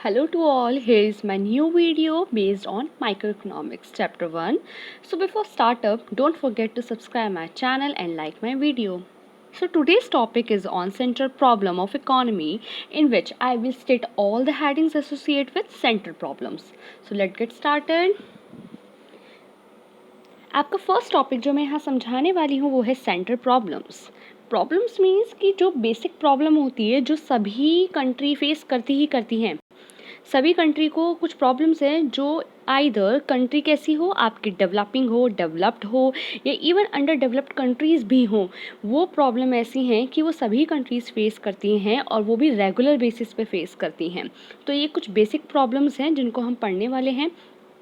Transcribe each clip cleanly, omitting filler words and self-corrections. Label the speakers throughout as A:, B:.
A: Hello to all, here is my new video based on microeconomics chapter 1. So before start up, don't forget to subscribe my channel and like my video. So today's topic is on central problem of economy, in which I will state all the headings associated with central problems. So let's get started. आपका first topic जो मैं यहाँ समझाने वाली हूँ वो है central problems means कि जो बेसिक प्रॉब्लम होती है जो सभी कंट्री फेस करती हैं। सभी कंट्री को कुछ प्रॉब्लम्स हैं जो आइदर कंट्री कैसी हो, आपकी डेवलपिंग हो, डेवलप्ड हो या इवन अंडर डेवलप्ड कंट्रीज़ भी हों, वो प्रॉब्लम ऐसी हैं कि वो सभी कंट्रीज़ फेस करती हैं और वो भी रेगुलर बेसिस पे फेस करती हैं। तो ये कुछ बेसिक प्रॉब्लम्स हैं जिनको हम पढ़ने वाले हैं।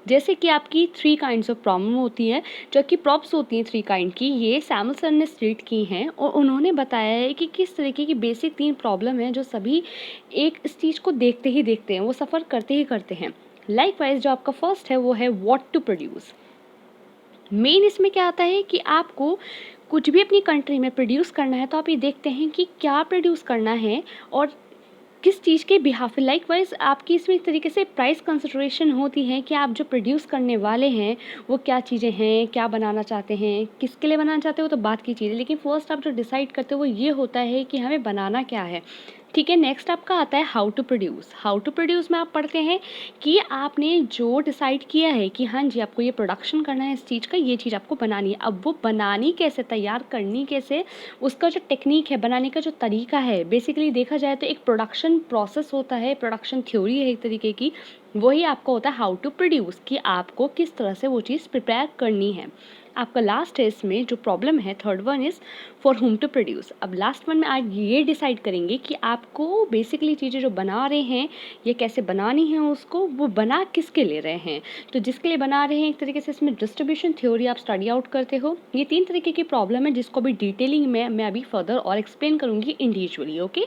A: जैसे कि आपकी 3 काइंड्स ऑफ प्रॉब्लम होती है, जो कि प्रॉप्स होती हैं 3 काइंड की, ये सैमुअलसन ने स्टेट की हैं और उन्होंने बताया है कि किस तरीके की बेसिक 3 प्रॉब्लम हैं जो सभी एक इस चीज़ को देखते ही देखते हैं, वो सफ़र करते ही करते हैं। लाइकवाइज जो आपका फर्स्ट है वो है व्हाट टू प्रोड्यूस। मेन इसमें क्या आता है कि आपको कुछ भी अपनी कंट्री में प्रोड्यूस करना है तो आप ये देखते हैं कि क्या प्रोड्यूस करना है और किस चीज़ के बिहाफ। लाइकवाइज आपकी इसमें एक तरीके से प्राइस कंसिडरेशन होती है कि आप जो प्रोड्यूस करने वाले हैं वो क्या चीज़ें हैं, क्या बनाना चाहते हैं, किसके लिए बनाना चाहते हो तो बात की चीज़ है, लेकिन फर्स्ट आप जो डिसाइड करते हो वो ये होता है कि हमें बनाना क्या है। ठीक है, नेक्स्ट आपका आता है how to produce. How to produce में आप पढ़ते हैं कि आपने जो डिसाइड किया है कि हाँ जी आपको ये प्रोडक्शन करना है इस चीज़ का, ये चीज़ आपको बनानी है। अब वो बनानी कैसे, तैयार करनी कैसे, उसका जो टेक्निक है, बनाने का जो तरीका है, बेसिकली देखा जाए तो एक प्रोडक्शन प्रोसेस होता है, प्रोडक्शन थ्योरी है एक तरीके की, वही आपका होता है हाउ टू प्रोड्यूस, कि आपको किस तरह से वो चीज़ प्रिपेयर करनी है। आपका लास्ट है इसमें जो प्रॉब्लम है, third one is for whom to produce. अब लास्ट वन में आज ये डिसाइड करेंगे कि आपको बेसिकली चीज़ें जो बना रहे हैं ये कैसे बनानी है, उसको वो बना किसके ले रहे हैं। तो जिसके लिए बना रहे हैं एक तरीके से इसमें डिस्ट्रीब्यूशन थ्योरी आप स्टडी आउट करते हो। ये 3 तरीके की प्रॉब्लम है जिसको भी डिटेलिंग में मैं अभी फर्दर और एक्सप्लेन करूँगी इंडिविजुअली। ओके,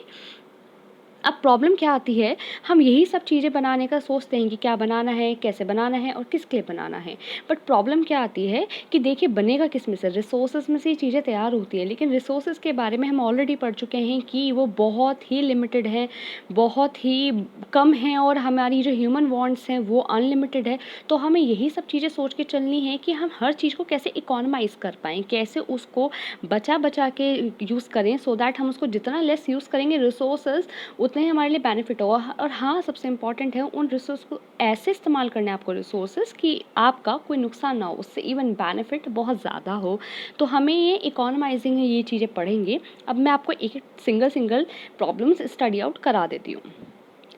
A: अब प्रॉब्लम क्या आती है, हम यही सब चीज़ें बनाने का सोचते हैं कि क्या बनाना है, कैसे बनाना है और किसके लिए बनाना है। बट प्रॉब्लम क्या आती है कि देखिए बनेगा किस में से, रिसोर्सेज में से ये चीज़ें तैयार होती हैं, लेकिन रिसोर्सेज के बारे में हम ऑलरेडी पढ़ चुके हैं कि वो बहुत ही लिमिटेड है, बहुत ही कम है और हमारी जो ह्यूमन वांट्स हैं वो अनलिमिटेड है। तो हमें यही सब चीज़ें सोच के चलनी है कि हम हर चीज़ को कैसे इकोनॉमाइज़ कर पाएँ, कैसे उसको बचा बचा के यूज़ करें, सो दैट हम उसको जितना लेस यूज़ करेंगे रिसोर्सेज उतने ही हमारे लिए बेनिफिट होगा। और हाँ, सबसे इम्पॉर्टेंट है उन रिसोर्स को ऐसे इस्तेमाल करना है आपको रिसोर्सेज कि आपका कोई नुकसान ना हो, उससे इवन बेनिफिट बहुत ज़्यादा हो। तो हमें ये इकोनॉमाइजिंग है, ये चीज़ें पढ़ेंगे। अब मैं आपको एक एक सिंगल प्रॉब्लम्स स्टडी आउट करा देती हूँ।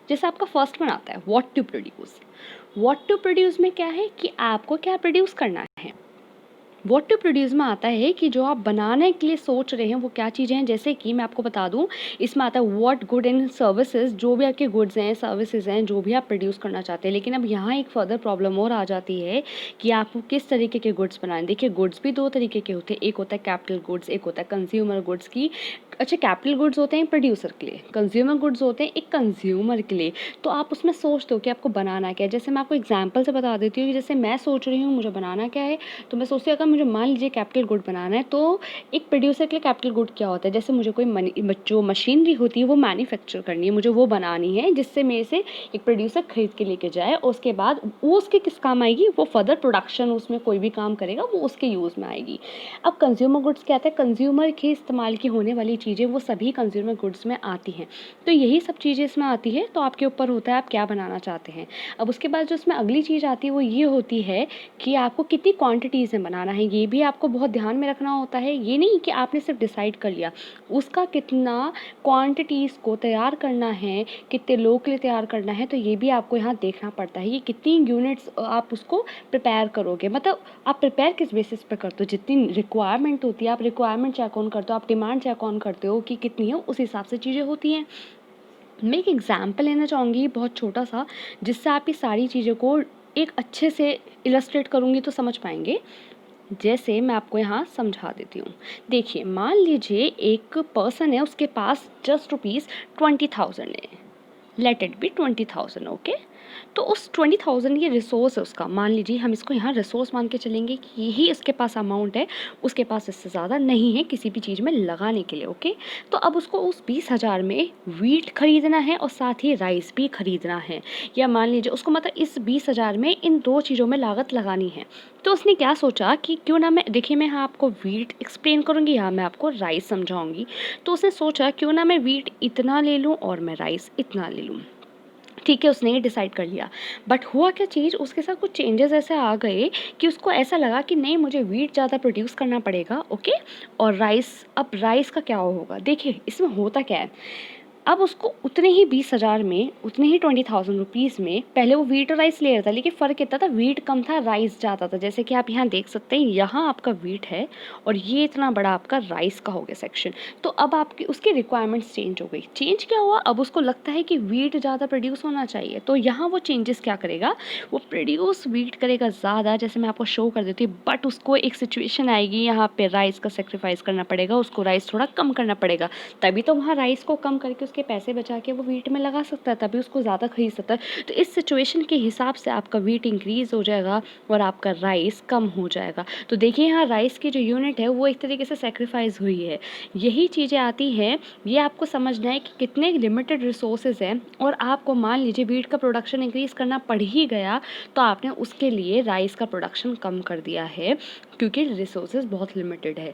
A: जैसे आपका फर्स्ट वन आता है what to produce. What to produce में क्या है कि आपको क्या प्रोड्यूस करना है। व्हाट टू प्रोड्यूस में आता है कि जो आप बनाने के लिए सोच रहे हैं वो क्या चीज़ें हैं। जैसे कि मैं आपको बता दूं, इसमें आता है व्हाट गुड एंड सर्विसेज, जो भी आपके गुड्स हैं, सर्विसेज हैं, जो भी आप प्रोड्यूस करना चाहते हैं। लेकिन अब यहाँ एक फर्दर प्रॉब्लम और आ जाती है कि आपको किस तरीके के गुड्स बनाए। देखिए गुड्स भी 2 तरीके के होते हैं, एक होता है कैपिटल गुड्स, एक होता है कंज्यूमर गुड्स की। अच्छा, कैपिटल गुड्स होते हैं प्रोड्यूसर के लिए, कंज्यूमर गुड्स होते हैं एक कंज्यूमर के लिए। तो आप उसमें सोचते हो कि आपको बनाना क्या है। जैसे मैं आपको एग्जाम्पल से बता देती हूँ कि जैसे मैं सोच रही हूँ मुझे बनाना क्या है, तो मैं सोचती हूँ अगर मुझे मान लीजिए कैपिटल गुड बनाना है तो एक प्रोड्यूसर के लिए कैपिटल गुड क्या होता है। जैसे मुझे कोई जो मशीनरी होती है वो मैन्युफैक्चर करनी है, मुझे वो बनानी है जिससे मेरे से एक प्रोड्यूसर खरीद के लेके जाए और उसके बाद वो उसके किस काम आएगी, वो फर्दर प्रोडक्शन उसमें कोई भी काम करेगा वो उसके यूज़ में आएगी। अब कंज्यूमर गुड्स क्या आता है, कंज्यूमर के इस्तेमाल की होने वाली चीज़ें वो सभी कंज्यूमर गुड्स में आती हैं। तो यही सब चीज़ें इसमें आती है, तो आपके ऊपर होता है आप क्या बनाना चाहते हैं। अब उसके बाद जो इसमें अगली चीज़ आती है वो ये होती है कि आपको कितनी क्वांटिटीज़ में बनाना है, ये भी आपको बहुत ध्यान में रखना होता है। ये नहीं कि आपने सिर्फ डिसाइड कर लिया, उसका कितना क्वांटिटीज़ को तैयार करना है, कितने लोगों के लिए तैयार करना है, तो ये भी आपको यहाँ देखना पड़ता है। ये कितनी यूनिट्स आप उसको प्रिपेयर करोगे, मतलब आप प्रिपेयर किस बेसिस पे करते हो, जितनी रिक्वायरमेंट होती है आप रिक्वायरमेंट चेक ऑन करते हो, आप डिमांड चेक ऑन करते हो कि कितनी है, उस हिसाब से चीज़ें होती हैं। मैं एक एग्जाम्पल लेना चाहूँगी बहुत छोटा सा, जिससे आप ये सारी चीज़ों को एक अच्छे से इलस्ट्रेट करूँगी तो समझ पाएंगे। जैसे मैं आपको यहाँ समझा देती हूँ। देखिए मान लीजिए एक पर्सन है, उसके पास जस्ट ₹20,000 है, लेट इट बी 20,000, ओके। तो उस 20,000 ये रिसोर्स है उसका, मान लीजिए हम इसको यहाँ रिसोर्स मान के चलेंगे कि यही इसके पास अमाउंट है, उसके पास इससे ज़्यादा नहीं है किसी भी चीज़ में लगाने के लिए, ओके। तो अब उसको उस 20,000 में वीट खरीदना है और साथ ही राइस भी खरीदना है, या मान लीजिए उसको मतलब इस 20,000 में इन दो चीज़ों में लागत लगानी है। तो उसने क्या सोचा कि क्यों ना मैं, देखिए मैं यहाँ आपको वीट एक्सप्लेन करूँगी, यहाँ मैं आपको राइस समझाऊँगी। तो उसने सोचा क्यों ना मैं वीट इतना ले लूँ और मैं राइस इतना ले लूँ, ठीक है, उसने ये डिसाइड कर लिया। बट हुआ क्या चीज़, उसके साथ कुछ चेंजेस ऐसे आ गए कि उसको ऐसा लगा कि नहीं मुझे वीट ज़्यादा प्रोड्यूस करना पड़ेगा, ओके। और राइस, अब राइस का क्या होगा, देखिए इसमें होता क्या है, अब उसको उतने ही 20,000 में, उतने ही 20,000 रुपीज़ में पहले वो वीट और राइस ले रहा था, लेकिन फ़र्क इतना था वीट कम था राइस ज़्यादा था। जैसे कि आप यहाँ देख सकते हैं, यहाँ आपका वीट है और ये इतना बड़ा आपका राइस का हो गया सेक्शन। तो अब आपकी उसकी रिक्वायरमेंट्स चेंज हो गई। चेंज क्या हुआ, अब उसको लगता है कि वीट ज़्यादा प्रोड्यूस होना चाहिए, तो यहाँ वो चेंजेस क्या करेगा, वो प्रोड्यूस वीट करेगा ज़्यादा, जैसे मैं आपको शो कर देती हूँ। बट उसको एक सिचुएशन आएगी यहाँ पे राइस का सेक्रीफाइस करना पड़ेगा, उसको राइस थोड़ा कम करना पड़ेगा, तभी तो वहाँ राइस को कम करके उसके पैसे बचा के वो वीट में लगा सकता है, तभी उसको ज़्यादा खरीद सकता है। तो इस सिचुएशन के हिसाब से आपका वीट इंक्रीज़ हो जाएगा और आपका राइस कम हो जाएगा। तो देखिए यहाँ राइस की जो यूनिट है वो एक तरीके से सेक्रीफाइस हुई है। यही चीज़ें आती हैं, ये आपको समझना है कि कितने लिमिटेड रिसोर्सेज हैं, और आपको मान लीजिए वीट का प्रोडक्शन इंक्रीज़ करना पड़ ही गया, तो आपने उसके लिए राइस का प्रोडक्शन कम कर दिया है, क्योंकि रिसोर्सेज बहुत लिमिटेड है।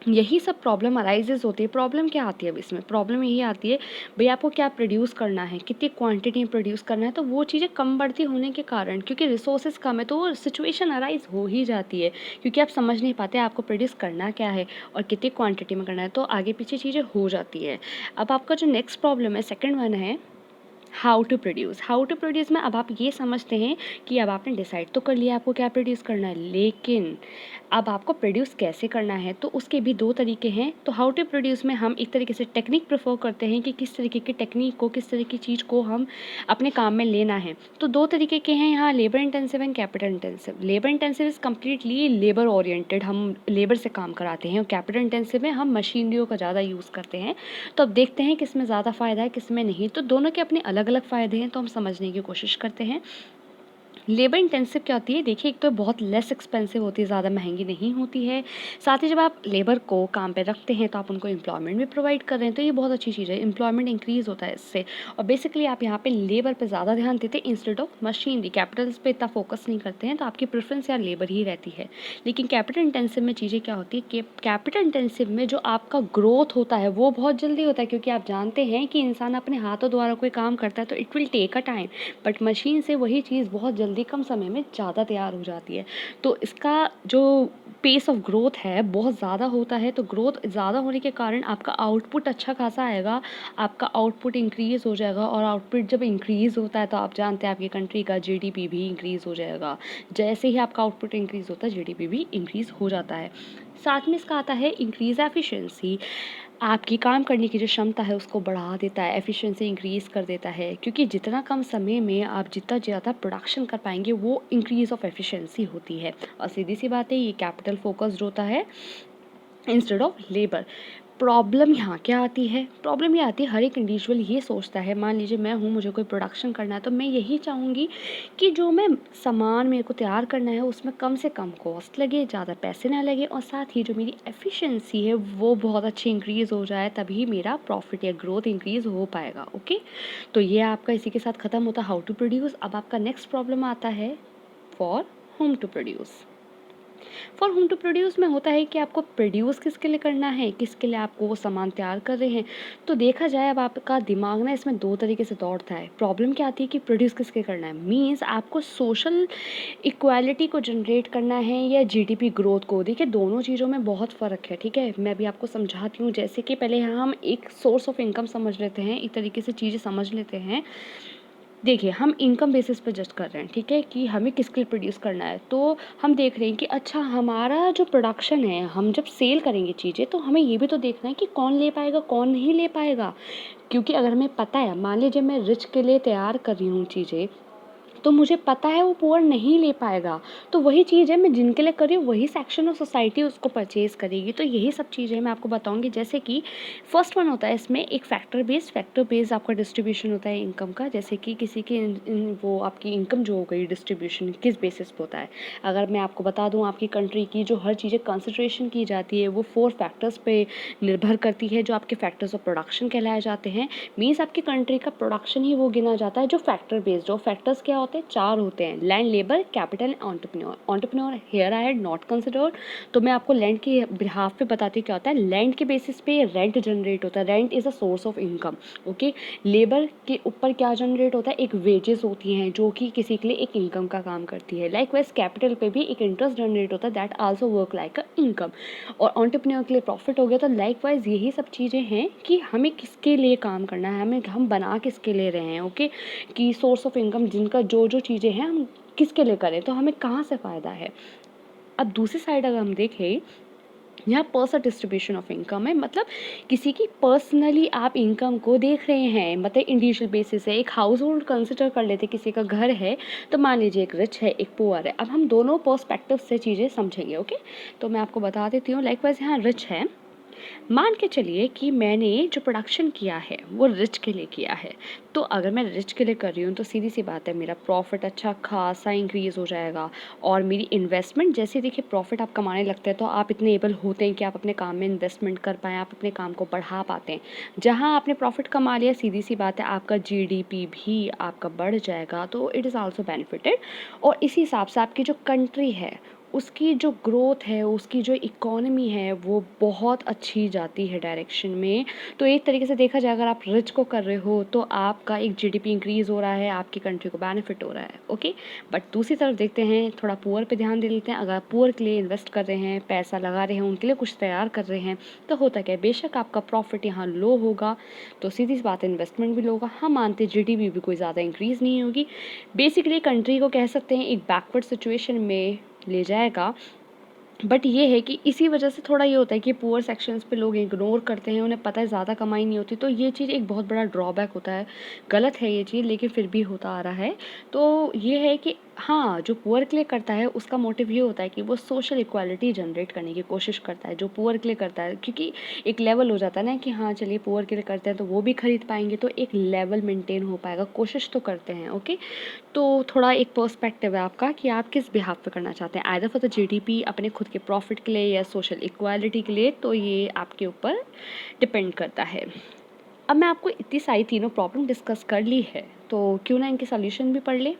A: यही सब प्रॉब्लम अराइजेज़ होती है। प्रॉब्लम क्या आती है अब इसमें, प्रॉब्लम यही आती है भई आपको क्या प्रोड्यूस करना है, कितनी क्वांटिटी में प्रोड्यूस करना है, तो वो चीज़ें कम बढ़ती होने के कारण, क्योंकि रिसोर्सेज कम है, तो वो सिचुएशन अराइज़ हो ही जाती है, क्योंकि आप समझ नहीं पाते आपको प्रोड्यूस करना क्या है और कितनी क्वांटिटी में करना है, तो आगे पीछे चीज़ें हो जाती है। अब आपका जो नेक्स्ट प्रॉब्लम है, सेकंड वन है how to produce. How to produce में अब आप ये समझते हैं कि अब आपने डिसाइड तो कर लिया आपको क्या प्रोड्यूस करना है, लेकिन अब आपको प्रोड्यूस कैसे करना है, तो उसके भी दो तरीके हैं। तो हाउ टू प्रोड्यूस में हम एक तरीके से टेक्निक प्रेफर करते हैं कि किस तरीके की टेक्निक को, किस तरह की चीज़ को हम अपने काम में लेना है। तो दो तरीके के हैं यहाँ, labour intensive and capital intensive. Labour intensive is completely labour oriented, हम लेबर से काम कराते हैं, और कैपिटल इंटेंसिव में हम मशीनरियों का ज़्यादा यूज़ करते हैं। तो अब देखते हैं किस में ज़्यादा फ़ायदा है, किस में नहीं। तो दोनों के अपने अलग अलग फ़ायदे हैं, तो हम समझने की कोशिश करते हैं। लेबर इंटेंसिव क्या होती है, देखिए एक तो बहुत लेस एक्सपेंसिव होती है, ज़्यादा महंगी नहीं होती है। साथ ही जब आप लेबर को काम पे रखते हैं तो आप उनको एम्प्लॉयमेंट भी प्रोवाइड कर रहे हैं, तो ये बहुत अच्छी चीज़ है, एम्प्लॉयमेंट इंक्रीज़ होता है इससे। और बेसिकली आप यहाँ पे लेबर पे ज़्यादा ध्यान देते हैं इंस्टेड ऑफ मशीनरी, कैपिटल्स पे इतना फोकस नहीं करते हैं, तो आपकी प्रेफरेंस यहाँ लेबर ही रहती है। लेकिन कैपिटल इंटेंसिव में चीज़ें क्या होती है कि कैपिटल इंटेंसिव में जो आपका ग्रोथ होता है वो बहुत जल्दी होता है, क्योंकि आप जानते हैं कि इंसान अपने हाथों द्वारा कोई काम करता है तो it will take a time, but machine से वही चीज़ बहुत जल्दी कम समय में ज़्यादा तैयार हो जाती है। तो इसका जो पेस ऑफ ग्रोथ है बहुत ज़्यादा होता है, तो ग्रोथ ज़्यादा होने के कारण आपका आउटपुट अच्छा खासा आएगा, आपका आउटपुट इंक्रीज़ हो जाएगा, और आउटपुट जब इंक्रीज़ होता है तो आप जानते हैं आपकी कंट्री का जीडीपी भी इंक्रीज़ हो जाएगा। जैसे ही आपका आउटपुट इंक्रीज़ होता है जीडीपी भी इंक्रीज़ हो जाता है। साथ में इसका आता है इंक्रीज़ एफिशिएंसी, आपकी काम करने की जो क्षमता है उसको बढ़ा देता है, एफिशिएंसी इंक्रीज़ कर देता है, क्योंकि जितना कम समय में आप जितना ज़्यादा प्रोडक्शन कर पाएंगे वो इंक्रीज़ ऑफ एफिशिएंसी होती है। और सीधी सी बात है ये कैपिटल फोकस्ड होता है इंस्टेड ऑफ लेबर। प्रॉब्लम यहाँ क्या आती है, प्रॉब्लम ये आती है हर एक इंडिविजुअल ये सोचता है, मान लीजिए मैं हूँ, मुझे कोई प्रोडक्शन करना है, तो मैं यही चाहूँगी कि जो मैं सामान मेरे को तैयार करना है उसमें कम से कम कॉस्ट लगे, ज़्यादा पैसे ना लगे, और साथ ही जो मेरी एफिशिएंसी है वो बहुत अच्छी इंक्रीज़ हो जाए, तभी मेरा प्रॉफिट या ग्रोथ इंक्रीज़ हो पाएगा, ओके। तो ये आपका इसी के साथ ख़त्म होता है हाउ टू प्रोड्यूस। अब आपका नेक्स्ट प्रॉब्लम आता है for whom to produce. For whom to produce में होता है कि आपको प्रोड्यूस किसके लिए करना है, किसके लिए आपको वो सामान तैयार कर रहे हैं। तो देखा जाए अब आपका दिमाग ना इसमें दो तरीके से दौड़ता है। प्रॉब्लम क्या आती है कि प्रोड्यूस किसके करना है, मीन्स आपको सोशल इक्वालिटी को जनरेट करना है या जीडीपी ग्रोथ को। देखिए दोनों चीज़ों में बहुत फ़र्क है, ठीक है। मैं भी आपको समझाती हूँ, जैसे कि पहले यहाँ हम एक सोर्स ऑफ इनकम समझ लेते हैं, एक तरीके से चीज़ें समझ लेते हैं। देखिए हम इनकम बेसिस पे जज कर रहे हैं, ठीक है, कि हमें किसके लिए प्रोड्यूस करना है। तो हम देख रहे हैं कि अच्छा हमारा जो प्रोडक्शन है, हम जब सेल करेंगे चीज़ें तो हमें ये भी तो देखना है कि कौन ले पाएगा कौन नहीं ले पाएगा। क्योंकि अगर हमें पता है, मान लीजिए मैं रिच के लिए तैयार कर रही हूँ चीज़ें, तो मुझे पता है वो पुअर नहीं ले पाएगा। तो वही चीज़ है, मैं जिनके लिए कर रही हूँ वही सेक्शन ऑफ सोसाइटी उसको परचेज़ करेगी। तो यही सब चीज़ें मैं आपको बताऊँगी। जैसे कि फर्स्ट वन होता है इसमें एक फैक्टर बेस्ड आपका डिस्ट्रीब्यूशन होता है इनकम का। जैसे कि किसी की वो आपकी इनकम जो हो गई डिस्ट्रीब्यूशन किस बेसिस पे होता है। अगर मैं आपको बता दूँ, आपकी कंट्री की जो हर चीज़ें कंसिडरेशन की जाती है वो 4 फैक्टर्स पे निर्भर करती है, जो आपके फैक्टर्स ऑफ प्रोडक्शन कहलाए जाते हैं। मीन्स आपकी कंट्री का प्रोडक्शन ही वो गिना जाता है जो फैक्टर बेस्ड। जो फैक्टर्स क्या होते हैं, 4 होते हैं, land, labour, capital and entrepreneur. Entrepreneur here I had not considered. तो मैं आपको लैंड के बिहाफ पे बताती हूँ क्या होता है। लैंड के बेसिस पे रेंट जनरेट होता है, rent is a source of income. Okay, labour के ऊपर क्या जनरेट होता है, एक वेजेस होती हैं जो कि किसी के लिए एक इनकम का काम करती है। लाइकवाइज कैपिटल पे भी एक इंटरेस्ट जनरेट होता है, that also work like a income. और एंटरप्रेन्योर के लिए प्रॉफिट हो गया। तो लाइकवाइज यही सब चीज़ें हैं कि हमें किसके लिए काम करना है, हम बना किसके लिए रहे हैं। ओके, कि सोर्स ऑफ इनकम जिनका जो जो चीज़ें हैं हम किसके लिए करें, तो हमें कहाँ से फ़ायदा है। अब दूसरी साइड अगर हम देखें, यहाँ पर्सन डिस्ट्रीब्यूशन ऑफ इनकम है, मतलब किसी की पर्सनली आप इनकम को देख रहे हैं, मतलब इंडिविजुअल बेसिस है। एक हाउस होल्ड कंसिडर कर लेते, किसी का घर है, तो मान लीजिए एक रिच है एक पुअर है। अब हम दोनों पर्सपेक्टिव से चीज़ें समझेंगे। ओके, तो मैं आपको बता देती हूँ। लाइकवाइज यहाँ रिच है, मान के चलिए कि मैंने जो प्रोडक्शन किया है वो रिच के लिए किया है। तो अगर मैं रिच के लिए कर रही हूँ तो सीधी सी बात है, मेरा प्रॉफिट अच्छा खासा इंक्रीज़ हो जाएगा। और मेरी इन्वेस्टमेंट, जैसे देखिए प्रॉफिट आप कमाने लगते हैं तो आप इतने एबल होते हैं कि आप अपने काम में इन्वेस्टमेंट कर पाएँ, आप अपने काम को बढ़ा पाते हैं। जहाँ आपने प्रॉफिट कमा लिया, सीधी सी बात है आपका जीडीपी भी आपका बढ़ जाएगा। तो इट इज़ आल्सो बेनिफिटेड। और इसी हिसाब से आपकी जो कंट्री है उसकी जो ग्रोथ है, उसकी जो इकोनॉमी है वो बहुत अच्छी जाती है डायरेक्शन में। तो एक तरीके से देखा जाए, अगर आप रिच को कर रहे हो तो आपका एक जीडीपी इंक्रीज़ हो रहा है, आपकी कंट्री को बेनिफिट हो रहा है। ओके, बट दूसरी तरफ देखते हैं, थोड़ा पुअर पे ध्यान दे लेते हैं। अगर आप पुअर के लिए इन्वेस्ट कर रहे हैं, पैसा लगा रहे हैं, उनके लिए कुछ तैयार कर रहे हैं, तो होता क्या है, बेशक आपका प्रॉफिट यहाँ लो होगा, तो सीधी सी बात है इन्वेस्टमेंट भी लो होगा। हम मानते हैं जीडीपी भी कोई ज़्यादा इंक्रीज़ नहीं होगी। बेसिकली कंट्री को कह सकते हैं एक बैकवर्ड सिचुएशन में ले जाएगा। बट ये है कि इसी वजह से थोड़ा ये होता है कि पुअर सेक्शंस पे लोग इग्नोर करते हैं, उन्हें पता है ज़्यादा कमाई नहीं होती। तो ये चीज़ एक बहुत बड़ा ड्रॉबैक होता है। गलत है ये चीज़, लेकिन फिर भी होता आ रहा है। तो ये है कि हाँ, जो पुअर के लिए करता है उसका मोटिव ये होता है कि वो सोशल इक्वालिटी जनरेट करने की कोशिश करता है, जो पुअर के लिए करता है। क्योंकि एक लेवल हो जाता है ना कि हाँ चलिए पुअर के लिए करते हैं तो वो भी खरीद पाएंगे, तो एक लेवल मेंटेन हो पाएगा, कोशिश तो करते हैं। ओके, तो थोड़ा एक पर्सपेक्टिव है आपका कि आप किस बिहाफ पे करना चाहते हैं, आइदर फॉर द जीडीपी, अपने खुद के प्रॉफिट के लिए, या सोशल इक्वालिटी के लिए। तो ये आपके ऊपर डिपेंड करता है। अब मैं आपको इतनी सारी तीनों प्रॉब्लम डिस्कस कर ली है, तो क्यों ना इनके सॉल्यूशन भी पढ़ ले।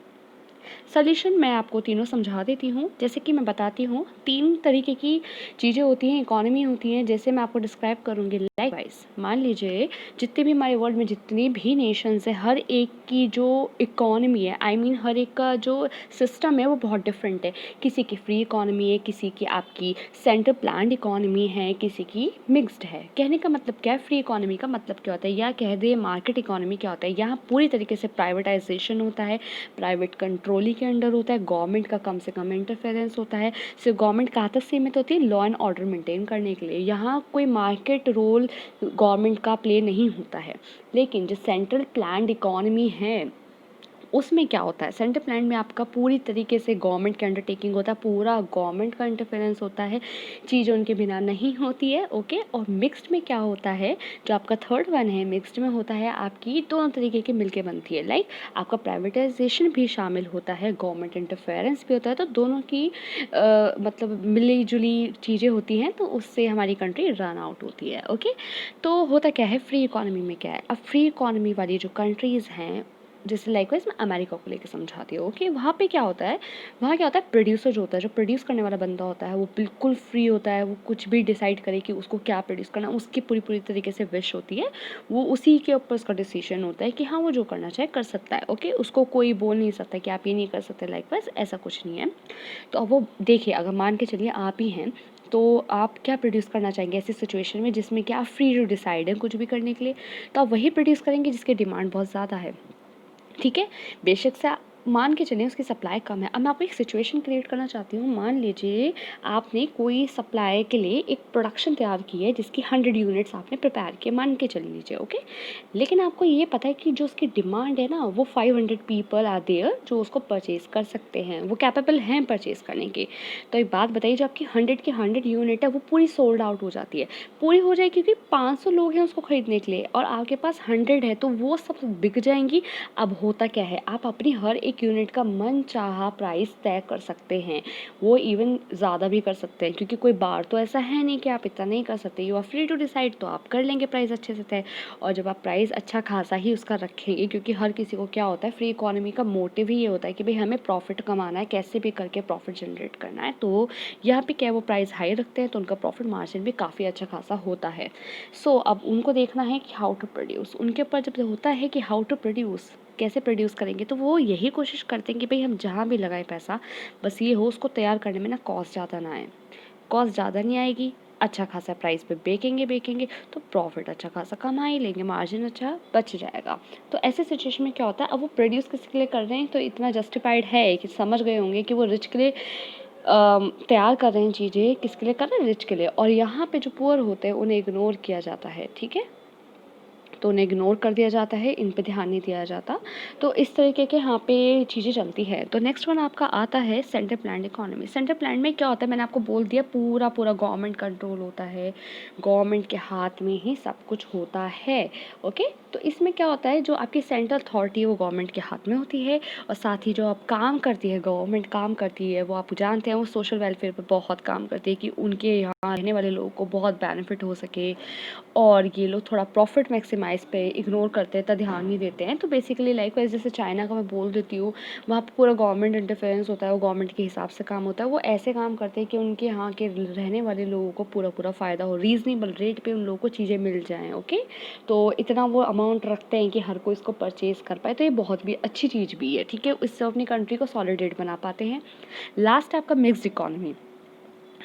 A: सॉल्यूशन मैं आपको तीनों समझा देती हूँ। जैसे कि मैं बताती हूँ, 3 तरीके की चीज़ें होती हैं, इकोनॉमी होती हैं, जैसे मैं आपको डिस्क्राइब करूँगी। लाइकवाइज मान लीजिए जितने भी हमारे वर्ल्ड में जितनी भी नेशंस है, हर एक की जो इकोनॉमी है, आई मीन हर एक का जो सिस्टम है वो बहुत डिफरेंट है। किसी की फ्री इकोनॉमी है, किसी की आपकी सेंटर प्लान्ड इकोनॉमी है, किसी की मिक्स्ड है। कहने का मतलब क्या है, फ्री इकोनॉमी का मतलब क्या होता है, या कह दे मार्केट इकोनॉमी क्या होता है। यहाँ पूरी तरीके से प्राइवेटाइजेशन होता है, प्राइवेट कंट्रोल ही के अंडर होता है, गवर्नमेंट का कम से कम इंटरफेरेंस होता है। सिर्फ गवर्नमेंट कहाँ तक सीमित होती है, लॉ एंड ऑर्डर मेंटेन करने के लिए। यहाँ कोई मार्केट रोल गवर्नमेंट का प्ले नहीं होता है। लेकिन जो सेंट्रल प्लान्ड इकोनॉमी है उसमें क्या होता है, सेंटर प्लान में आपका पूरी तरीके से गवर्नमेंट का अंडरटेकिंग होता है, पूरा गवर्नमेंट का इंटरफेरेंस होता है, चीज़ उनके बिना नहीं होती है। ओके, और मिक्स्ड में क्या होता है, जो आपका थर्ड वन है मिक्स्ड में होता है, आपकी दोनों तरीके की मिलके बनती है। लाइक आपका प्राइवेटाइजेशन भी शामिल होता है, गवर्नमेंट इंटरफेरेंस भी होता है। तो दोनों की मतलब मिली जुली चीज़ें होती हैं, तो उससे हमारी कंट्री रन आउट होती है। ओके, तो होता क्या है, फ्री इकोनॉमी में क्या है, अब फ्री इकोनॉमी वाली जो कंट्रीज़ हैं, जैसे लाइकवाइज मैं अमेरिका को लेकर समझाती हूँ। ओके, वहाँ पे क्या होता है, वहाँ क्या होता है, प्रोड्यूसर जो होता है, जो प्रोड्यूस करने वाला बंदा होता है, वो बिल्कुल फ्री होता है। वो कुछ भी डिसाइड करे कि उसको क्या प्रोड्यूस करना, उसकी पूरी पूरी तरीके से विश होती है, वो उसी के ऊपर उसका डिसीजन होता है कि हाँ वो जो करना चाहे कर सकता है। ओके, उसको कोई बोल नहीं सकता कि आप ये नहीं कर सकते, लाइकवाइज ऐसा कुछ नहीं है। तो अब वो देखिए, अगर मान के चलिए आप ही हैं, तो आप क्या प्रोड्यूस करना चाहेंगे ऐसी सिचुएशन में जिसमें कि आप फ्री टू डिसाइड हैं कुछ भी करने के लिए। तो आप वही प्रोड्यूस करेंगे जिसकी डिमांड बहुत ज़्यादा है। ठीक है, बेशक से मान के चलें उसकी सप्लाई कम है। अब मैं आपको एक सिचुएशन क्रिएट करना चाहती हूँ। मान लीजिए आपने कोई सप्लाई के लिए एक प्रोडक्शन तैयार की है जिसकी 100 यूनिट्स आपने प्रिपेयर किए, मान के चल लीजिए, ओके। लेकिन आपको ये पता है कि जो उसकी डिमांड है ना वो 500 पीपल आर देयर जो उसको परचेज़ कर सकते हैं, वो कैपेबल हैं परचेज़ करने के। तो एक बात बताइए, जो आपकी 100 की 100 यूनिट है वो पूरी सोल्ड आउट हो जाती है। पूरी हो जाए क्योंकि 500 लोग हैं उसको खरीदने के लिए और आपके पास 100 है तो वो सब बिक जाएंगी। अब होता क्या है, आप अपनी हर एक यूनिट का मन चाहा प्राइस तय कर सकते हैं, वो इवन ज़्यादा भी कर सकते हैं क्योंकि कोई बार तो ऐसा है नहीं कि आप इतना नहीं कर सकते। You are free to decide, तो आप कर लेंगे प्राइस अच्छे से तय। और जब आप प्राइस अच्छा खासा ही उसका रखेंगे, क्योंकि हर किसी को क्या होता है, फ्री इकोनॉमी का मोटिव ही ये होता है कि भाई हमें प्रॉफिट कमाना है, कैसे भी करके प्रॉफिट जनरेट करना है। तो यहाँ पे क्या है, वो प्राइस हाई रखते हैं तो उनका प्रॉफिट मार्जिन भी काफ़ी अच्छा खासा होता है। सो अब उनको देखना है कि हाउ टू प्रोड्यूस, उनके ऊपर जब होता है कि हाउ टू प्रोड्यूस, कैसे प्रोड्यूस करेंगे, तो वो यही कोशिश करते हैं कि भाई हम जहाँ भी लगाएं पैसा, बस ये हो उसको तैयार करने में ना कॉस्ट ज़्यादा ना आए। कॉस्ट ज़्यादा नहीं आएगी, अच्छा खासा प्राइस पे बेचेंगे तो प्रॉफिट अच्छा खासा कमा ही लेंगे, मार्जिन अच्छा बच जाएगा। तो ऐसे सिचुएशन में क्या होता है, अब वो प्रोड्यूस किसके लिए कर रहे हैं, तो इतना जस्टिफाइड है कि समझ गए होंगे कि वो रिच के लिए तैयार कर रहे हैं चीज़ें, किसके लिए कर रहे हैं, रिच के लिए। और यहाँ पे जो पुअर होते हैं उन्हें इग्नोर किया जाता है, ठीक है, तो उन्हें इग्नोर कर दिया जाता है, इन पे ध्यान नहीं दिया जाता। तो इस तरीके के यहाँ पे चीज़ें चलती हैं। तो नेक्स्ट वन आपका आता है centre planned economy. Centre plan में क्या होता है, मैंने आपको बोल दिया, पूरा पूरा गवर्नमेंट कंट्रोल होता है, गवर्नमेंट के हाथ में ही सब कुछ होता है, ओके। तो इसमें क्या होता है, जो आपकी सेंट्रल अथॉरिटी है वो गवर्नमेंट के हाथ में होती है, और साथ ही जो आप काम करती है, गवर्नमेंट काम करती है, वो आप जानते हैं वो सोशल वेलफेयर पर बहुत काम करती है कि उनके यहाँ रहने वाले लोगों को बहुत बेनिफिट हो सके। और ये लोग थोड़ा प्रॉफिट मैक्सिमाइज़ पे इग्नोर करते हैं, इतना ध्यान नहीं देते हैं। तो बेसिकली लाइकवाइज जैसे चाइना का मैं बोल देती हूँ, वहाँ पे पूरा गवर्नमेंट इंटरफेरेंस होता है, वो गवर्नमेंट के हिसाब से काम होता है। वो ऐसे काम करते हैं कि उनके यहाँ के रहने वाले लोगों को पूरा पूरा फ़ायदा हो, रीज़नेबल रेट पे उन लोगों को चीज़ें मिल जाएँ, ओके। तो इतना वो अमाउंट रखते हैं कि हर कोई इसको परचेज़ कर पाए, तो ये बहुत भी अच्छी चीज़ भी है, ठीक है। इससे अपनी कंट्री को सॉलिडेट बना पाते हैं। लास्ट है आपका mixed economy.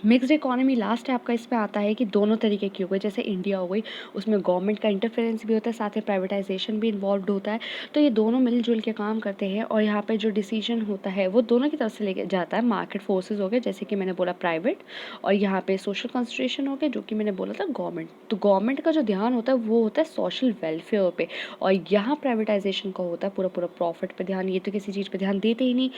A: Mixed economy last है आपका, इसमें आता है कि दोनों तरीके की हो गई, जैसे इंडिया हो गई, उसमें गवर्नमेंट का इंटरफेरेंस भी होता है, साथ ही प्राइवेटाइजेशन भी इन्वॉल्व होता है। तो ये दोनों मिलजुल के काम करते हैं और यहाँ पे जो डिसीजन होता है वो दोनों की तरफ से लेके जाता है। मार्केट फोर्सेज हो गए, जैसे कि मैंने बोला प्राइवेट, और यहाँ पे सोशल कंसंट्रेशन हो गया, जो कि मैंने बोला था गवर्नमेंट। तो गवर्नमेंट का जो ध्यान होता है वो होता है सोशल वेलफेयर पे, और यहाँ प्राइवेटाइजेशन का होता है पूरा पूरा प्रॉफिट पे ध्यान, ये तो किसी चीज़ पे ध्यान देते ही नहीं।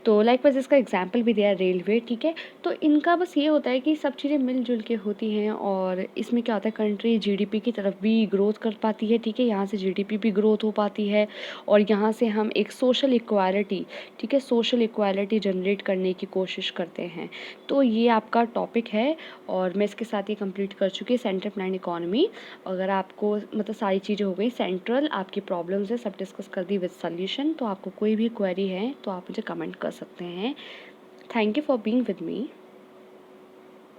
A: तो लाइकवाइज इसका एग्जाम्पल भी दिया है रेलवे, ठीक है। तो इनका बस ये होता है कि सब चीज़ें मिलजुल के होती हैं, और इसमें क्या होता है, कंट्री जीडीपी की तरफ भी ग्रोथ कर पाती है, ठीक है, यहाँ से जीडीपी भी ग्रोथ हो पाती है, और यहाँ से हम एक सोशल इक्वालिटी, ठीक है, सोशल इक्वालिटी जनरेट करने की कोशिश करते हैं। तो ये आपका टॉपिक है, और मैं इसके साथ ही कंप्लीट कर चुकी सेंट्रल प्लान इकोनॉमी। अगर आपको मतलब सारी चीज़ें हो गई सेंट्रल, आपकी प्रॉब्लम्स है सब डिस्कस कर दी विद सॉल्यूशन, तो आपको कोई भी क्वेरी है तो आप मुझे कमेंट कर सकते हैं। Thank you for being with me.